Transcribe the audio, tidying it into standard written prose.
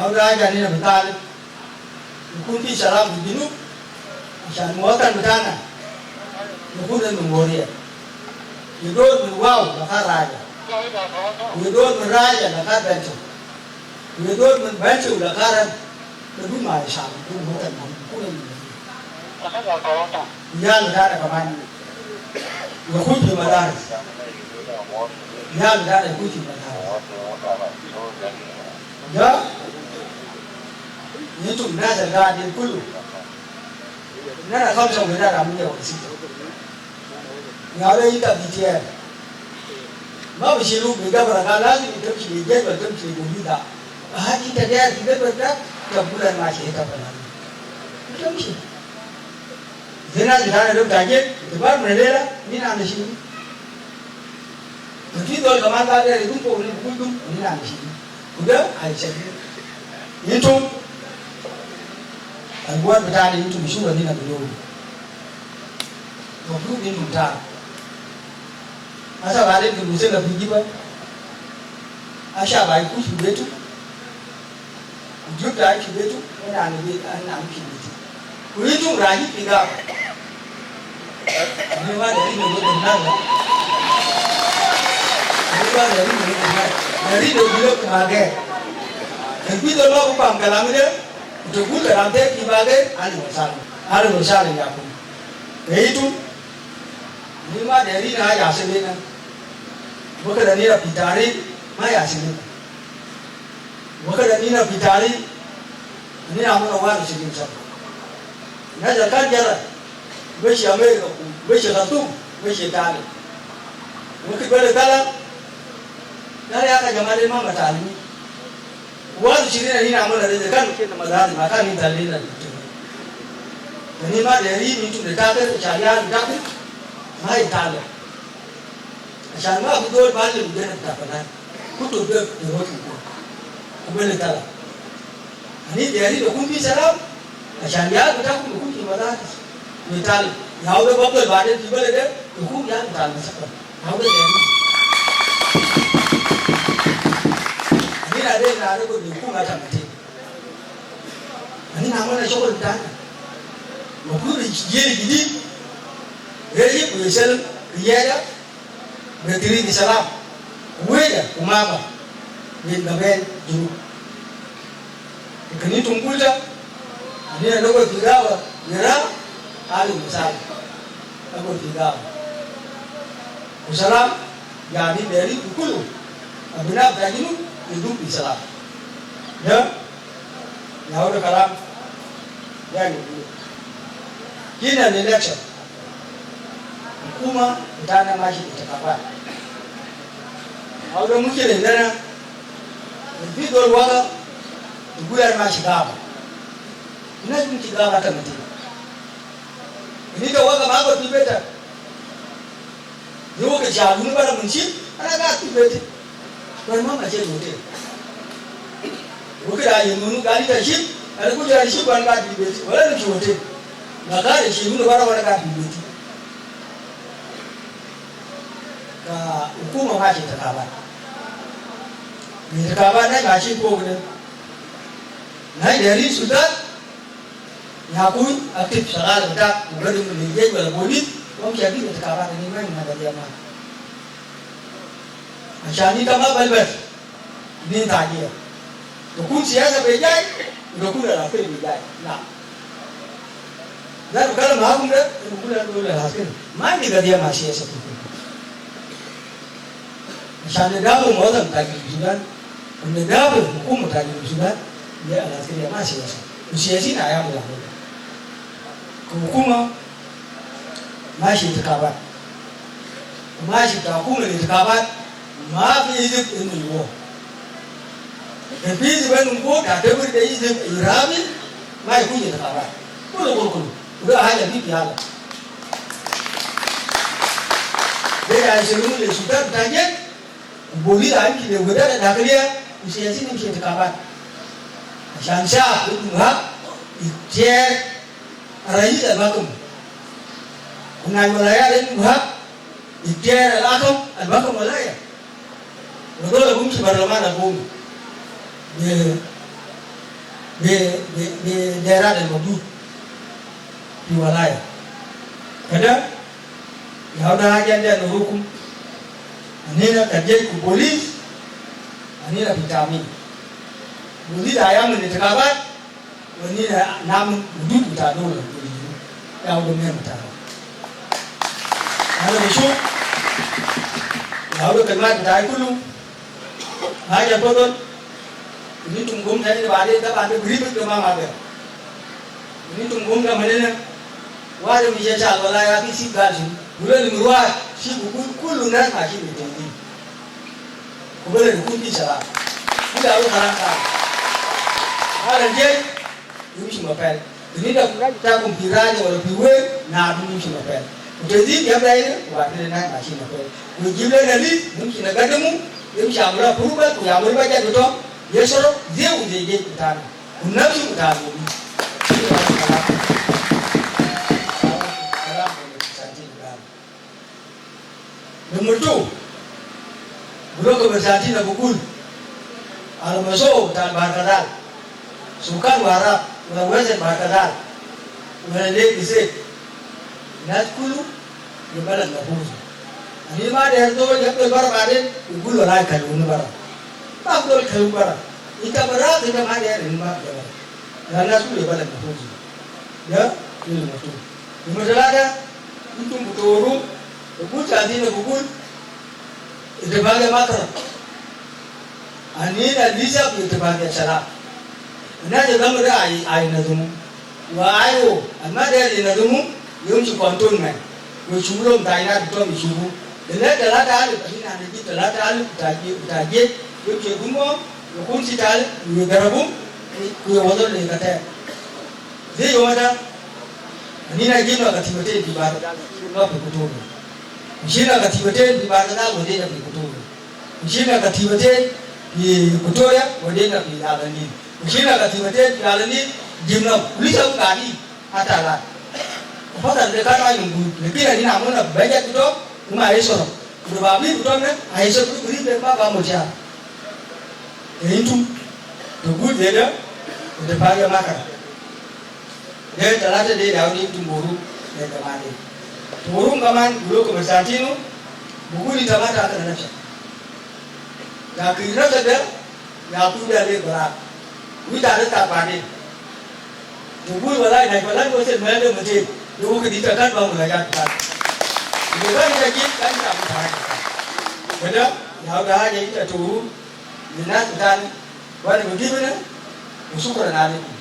Ahora ya ni betal, kunci salam di binu, jangan muatan betana, mukun mengoria, hidot menwau nakar raja, hidot menraja nakar bencu, hidot menbencu nakaran, lebih mahal sam, tu muatan mukun ini. Ya negara kaman, kunci madar, ya negara kunci madar, ya. Itu nada gadi kulu, nada kau sama nada kami yang bersih. Ngada ita bijian, mau bersiru beda berkala ni kita bersiru je betul bersiru bida. Kita dia kita berdak kebulan masih kita pernah. Kita mesti. Zina ada kaget, sebab mereka ni nak sini. Nanti dua kemana ada itu pun ni nak sini. Udah, aja. Itu buat bertani itu disuruh ni nak dulu. Waktu ni muda. Asal balik ke musim lebih jiwa. Asal balik tu sudah tu. Juk dah sudah tu. Anak kita. Kuli tu rahi tiga. Ni mana dari mulut benar. Ni mana dari mulut benar. Dari dulu kemarin. Tapi kalau bukan kalam dia. Untuk kita nanti kibagai ada masalah yang aku. Itu, lima dari na ya sebena, bukan dari na pitari, maya sebena. Bukan dari na pitari, ini nama orang sebena sah. Na jalan jalan, besi Amerika, besi Khartoum, besi Tali. Bukan berjalan, dari akan zaman lima matali. Waktu sini ni nama dari kan kita malah makan ni dalil lah. Jadi mana dari itu dekat carian dekat, mai tahu. Asal mana betul balik dia nak apa? Kutu dia terus itu. Kemudian tahu. Ini dari tu kunci salam. Asal dia dekat kunci malah betul. Yang ada betul balik tiba lagi, kunci yang tahu siapa. Yang ada dari. Ada ko ni ku ngata mate ani na mona shogol tan mo ku ri yeli gidi reji ku yesel riyada betiri di salam weda umaba ni gaben duru kani tungkulta ani na ko tigawa nira ali misal ko tigawa usalam ya ni dari kulu abina bajinu hidup Islam, ya, yang orang kalam, yang ini, kini ni election, hukum kita masih terkawal, orang mungkin ni mana, lebih dua orang, bukan masih kawal, ini cuma tiga orang mati, ini tu orang mahu tiba-tiba, dia orang jalan barang muncul, anak tiba-tiba. Memang macam itu. Bukan ada yang menunggu kali tership, ada pun jadi ship orang kaki beti, orang itu hotel. Maka ada ship itu orang kaki beti. Hukum masih terkawal. Terkawal ni masih program. Naik dari sudah, nyakui aktif sekarang dah, bukan di media, bukan boleh, orang jadi terkawal ini mana ada dia mana. Asyani kama balbal ni tagiya to kun siyasa bai jai to kun da rafi bai jai na da kala ma kun da kun da dole rafi ma ni ga dia ma siyasa to asyani da mu wadan tagi sudan kun da ba hukum tagi sudan ya rafi ya ma siyasa siyasi na ya mu da hukuma ma shi ta kaba ma shi ta hukuma ne ta kaba maaf Egypt ini war. Tapi sebelum war ada berita Egypt Iran, mai punya kabar. Kulu. Udah hanya di piala. Dia sebelum dia sudah bertanya, boleh lagi dia berada dah kerja, usia sini mesti kabar. Syansha itu mah, dia raih albakum. Unai malaya ini mah, dia albakum malaya. Betul lah bumi sebarang mana bumi. daerah dan mobil di wilayah. Kadang ya udah aja dia hukum. Ini nak kerja ke polis, ini nak vitamin. Polis ayam ini terkabat, ini nam duduk kita dulu. Ya udah memang kita. Ada isu, ya udah kenal kita ikut. Aja betul. Ini tunggum saya di bawah itu ada beribut ke mama dia. Ini tunggum ke mana ni? Wajib dijajal walaya kisi gaji. Bulan luar si kulu nak masih berjanji. Bulan kunci salah. Tidak ada orang kah? Ada je, ini cuma pel. Ini dah kita kumpiran orang piwe, nak ini cuma pel. Jadi dia berani, waktu nak masih pel. Ujiblah nanti, mungkin nak ketemu, dia bisa ambil perubah, dia ambil baca betul. Dia suruh dia uji kita, unab sih kita ini. Nomor 2, beliau kebersamaan nak bukul. Alam masuk dan barkadal, sukan warap, wawasan barkadal, walet isek, nas kulu, lebaran kapus. Ini mah dia tu yang lebar badan, bukul orang kalau lebar, tak boleh kalau lebar. Ika berat kita mah dia lebar lebar. Dan nas kulu lebaran kapus. Ya, ini nomor 2. Nomor 3, itu bukul. Bukul jadi nak bukul, itu bagai matra. Ani dah bisa itu bagai cara. Ina juga mereka ay nazumu, wah ayo, amma dia di nazumu, yang si konton man, yang sebelum taina itu mesti subuh. Telah tahu, ini ada di telah tahu, taji, yang si gumo, yang kunci tahu, yang gerabu, yang wadah ni kata. Jadi yang mana, ini nak gino kati betul di bar, semua berkutu. Mishina katibete di barada wode na bikutu. Mishina katibete di kutoya wode na bilalani. Mishina katibete bilalani jimna ulisa ukani atala. Pada dekat ayungu, lebih lagi namun banyak itu rumah esok. Berbagi itu kan esok itu beri berapa kamu cia. Itu tubuh dia udah pagi makan. Dia telah jadi daun itu buru dari kemarin. Turun kaman dulu kebersamaan itu, buku di tempat tak ada nafsu. Yang kira saja, yang tu dari berat, kita ada tak pandai. Buku balai naik balai proses mana macam, buku keditakan bang belajar tak. Jika kita kan tak bertahan. Betul? Yang dah jadi kita turun, dinas dan, buat begini mana, musuh kerana ini.